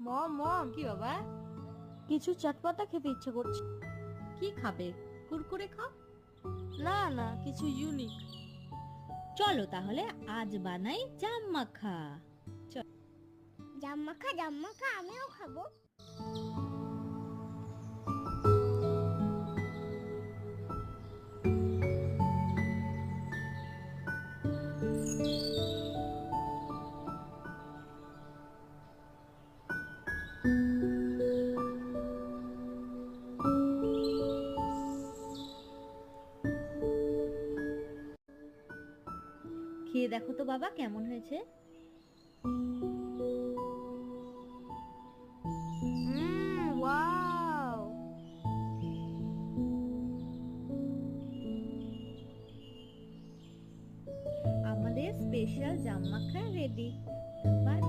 মম মম, কি বাবা? কিছু চটপটা খেতে ইচ্ছে করছে। কি খাবে? কুরকুরে খাও। না না, কিছু ইউনিক। চলো তাহলে আজ বানাই জাম মাখা। জাম মাখা, জাম মাখা আমিও খাবো। খেয়ে দেখো তো বাবা কেমন হয়েছে। ওয়াও। আমাদের স্পেশাল জাম মাখা রেডি। এবার